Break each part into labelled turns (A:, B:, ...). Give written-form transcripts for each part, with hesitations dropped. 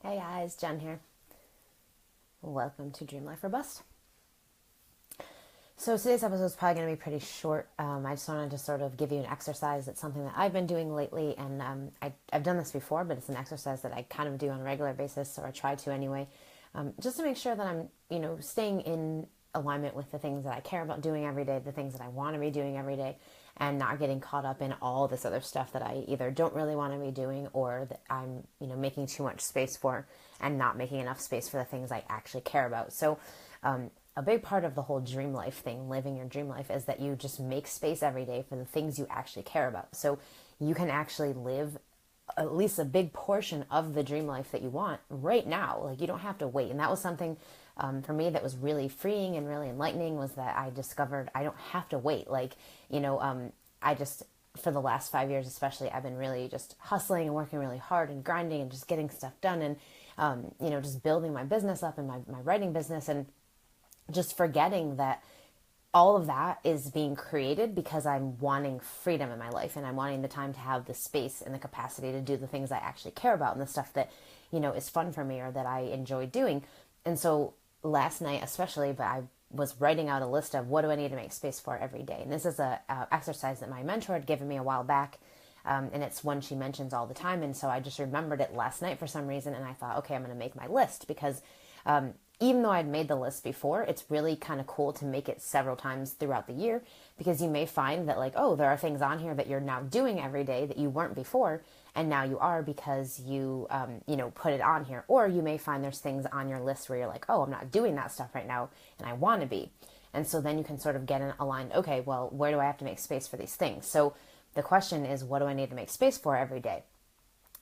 A: Hey guys, Jen here. Welcome to Dream Life or Bust. So today's episode is probably going to be pretty short. I just wanted to sort of give you an exercise. It's something that I've been doing lately, and I've done this before, but it's an exercise that I kind of do on a regular basis, or I try to anyway, just to make sure that I'm, staying in alignment with the things that I care about doing every day, the things that I want to be doing every day, and not getting caught up in all this other stuff that I either don't really want to be doing or that I'm, making too much space for and not making enough space for the things I actually care about. So, a big part of the whole dream life thing, living your dream life, is that you just make space every day for the things you actually care about. So you can actually live at least a big portion of the dream life that you want right now. Like, you don't have to wait. And that was something for me that was really freeing and really enlightening, was that I discovered I don't have to wait. I just, for the last 5 years especially, I've been really just hustling and working really hard and grinding and just getting stuff done and, just building my business up and my writing business, and just forgetting that all of that is being created because I'm wanting freedom in my life, and I'm wanting the time to have the space and the capacity to do the things I actually care about and the stuff that, is fun for me or that I enjoy doing. And so last night especially, but I was writing out a list of what do I need to make space for every day. And this is a exercise that my mentor had given me a while back. And it's one she mentions all the time. And so I just remembered it last night for some reason. And I thought, okay, I'm going to make my list, because even though I'd made the list before, it's really kind of cool to make it several times throughout the year, because you may find that, like, oh, there are things on here that you're now doing every day that you weren't before, and now you are because you, put it on here. Or you may find there's things on your list where you're like, oh, I'm not doing that stuff right now, and I want to be. And so then you can sort of get aligned, okay, well, where do I have to make space for these things? So the question is, what do I need to make space for every day?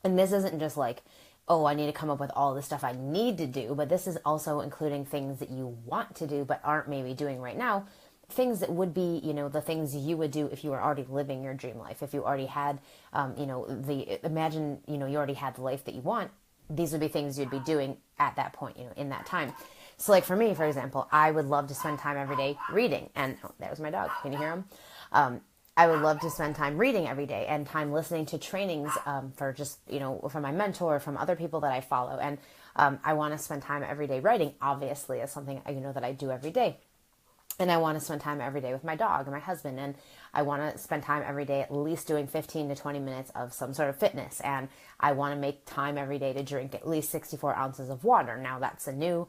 A: And this isn't just like, oh, I need to come up with all the stuff I need to do, but this is also including things that you want to do but aren't maybe doing right now. Things that would be, the things you would do if you were already living your dream life. If you already had, imagine, you already had the life that you want. These would be things you'd be doing at that point, in that time. So like for me, for example, I would love to spend time every day reading. And that was my dog. Can you hear him? I would love to spend time reading every day and time listening to trainings for just, from my mentor, from other people that I follow. And I want to spend time every day writing, obviously, as something, that I do every day. And I want to spend time every day with my dog and my husband. And I want to spend time every day at least doing 15 to 20 minutes of some sort of fitness. And I want to make time every day to drink at least 64 ounces of water. Now, that's a new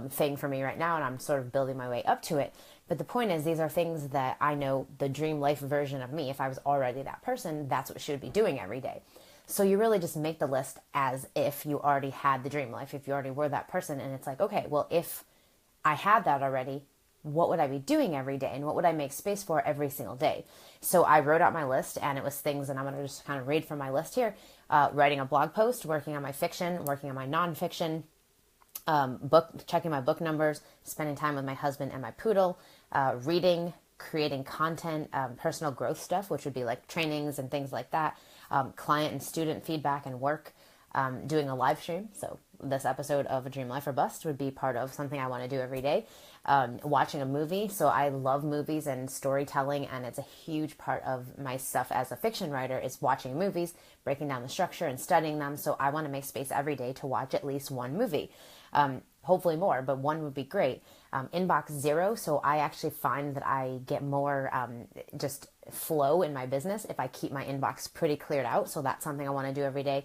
A: thing for me right now, and I'm sort of building my way up to it. But the point is, these are things that I know the dream life version of me, if I was already that person, that's what she would be doing every day. So you really just make the list as if you already had the dream life, if you already were that person. And it's like, okay, well, if I had that already, what would I be doing every day, and what would I make space for every single day? So I wrote out my list, and it was things, and I'm going to just kind of read from my list here. Writing a blog post, working on my fiction, working on my nonfiction, checking my book numbers, spending time with my husband and my poodle, reading, creating content, personal growth stuff, which would be like trainings and things like that, client and student feedback and work, doing a live stream. So this episode of A Dream Life or Bust would be part of something I want to do every day. Watching a movie. So I love movies and storytelling, and it's a huge part of my stuff as a fiction writer is watching movies, breaking down the structure and studying them. So I want to make space every day to watch at least one movie. Hopefully more, but one would be great. Inbox zero. So I actually find that I get more just flow in my business if I keep my inbox pretty cleared out. So that's something I want to do every day.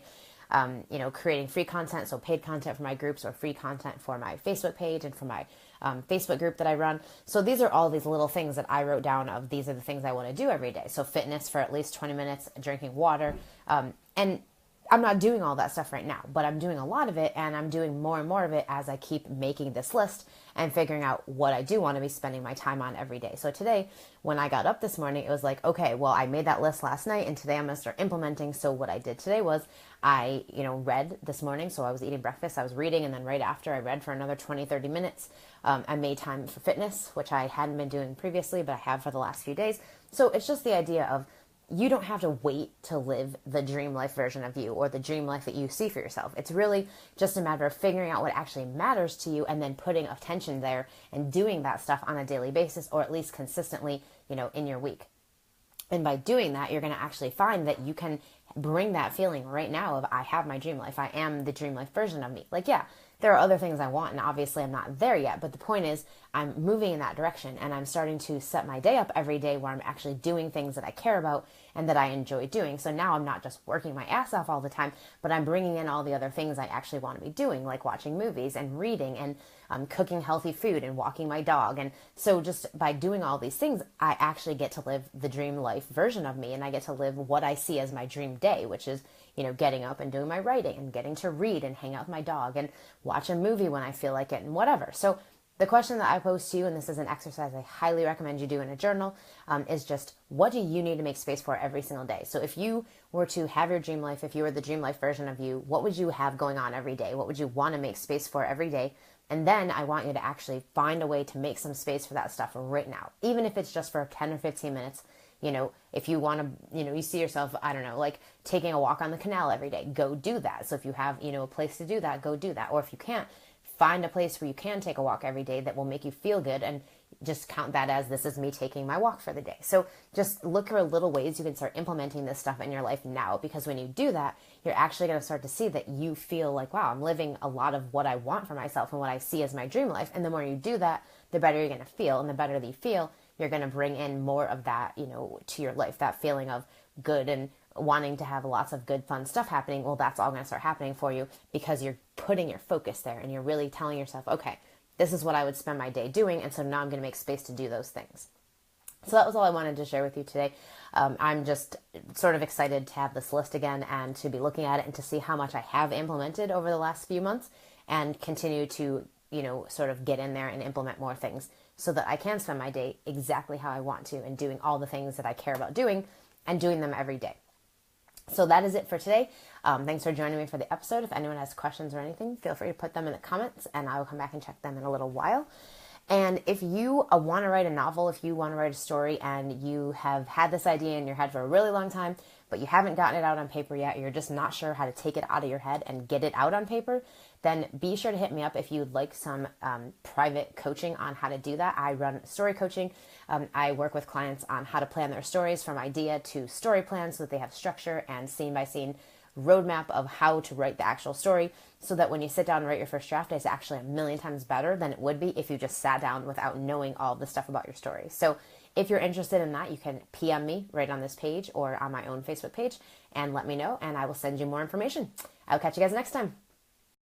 A: Creating free content, so paid content for my groups, or free content for my Facebook page and for my Facebook group that I run. So these are all these little things that I wrote down of, these are the things I want to do every day. So fitness for at least 20 minutes, drinking water, and I'm not doing all that stuff right now, but I'm doing a lot of it, and I'm doing more and more of it as I keep making this list and figuring out what I do want to be spending my time on every day. So today, when I got up this morning, it was like, okay, well, I made that list last night, and today I'm going to start implementing. So what I did today was I, read this morning. So I was eating breakfast, I was reading, and then right after I read for another 20, 30 minutes. I made time for fitness, which I hadn't been doing previously, but I have for the last few days. So it's just the idea of, you don't have to wait to live the dream life version of you or the dream life that you see for yourself. It's really just a matter of figuring out what actually matters to you, and then putting attention there and doing that stuff on a daily basis, or at least consistently, in your week. And by doing that, you're going to actually find that you can bring that feeling right now of I have my dream life. I am the dream life version of me. Like, yeah, there are other things I want, and obviously I'm not there yet, but the point is I'm moving in that direction, and I'm starting to set my day up every day where I'm actually doing things that I care about and that I enjoy doing. So now I'm not just working my ass off all the time, but I'm bringing in all the other things I actually want to be doing, like watching movies and reading and cooking healthy food and walking my dog. And so just by doing all these things, I actually get to live the dream life version of me, and I get to live what I see as my dream day, which is, getting up and doing my writing and getting to read and hang out with my dog and watch a movie when I feel like it and whatever. So the question that I pose to you, and this is an exercise I highly recommend you do in a journal, is just what do you need to make space for every single day? So if you were to have your dream life, if you were the dream life version of you, what would you have going on every day? What would you want to make space for every day? And then I want you to actually find a way to make some space for that stuff right now, even if it's just for 10 or 15 minutes. If you want to, you see yourself, I don't know, like taking a walk on the canal every day, go do that. So if you have, a place to do that, go do that. Or if you can't, find a place where you can take a walk every day that will make you feel good, and just count that as this is me taking my walk for the day. So just look for little ways you can start implementing this stuff in your life now, because when you do that, you're actually going to start to see that you feel like, wow, I'm living a lot of what I want for myself and what I see as my dream life. And the more you do that, the better you're going to feel. And the better that you feel, you're going to bring in more of that, to your life, that feeling of good and wanting to have lots of good, fun stuff happening. Well, that's all going to start happening for you because you're putting your focus there and you're really telling yourself, okay, this is what I would spend my day doing. And so now I'm going to make space to do those things. So that was all I wanted to share with you today. I'm just sort of excited to have this list again and to be looking at it and to see how much I have implemented over the last few months and continue to, sort of get in there and implement more things so that I can spend my day exactly how I want to and doing all the things that I care about doing and doing them every day. So that is it for today. Thanks for joining me for the episode. If anyone has questions or anything, feel free to put them in the comments and I will come back and check them in a little while. And if you want to write a novel, if you want to write a story and you have had this idea in your head for a really long time, but you haven't gotten it out on paper yet, you're just not sure how to take it out of your head and get it out on paper, then be sure to hit me up if you'd like some private coaching on how to do that. I run story coaching. I work with clients on how to plan their stories from idea to story plan so that they have structure and scene by scene roadmap of how to write the actual story so that when you sit down and write your first draft, it's actually a million times better than it would be if you just sat down without knowing all the stuff about your story. So if you're interested in that, you can PM me right on this page or on my own Facebook page and let me know, and I will send you more information. I'll catch you guys next time.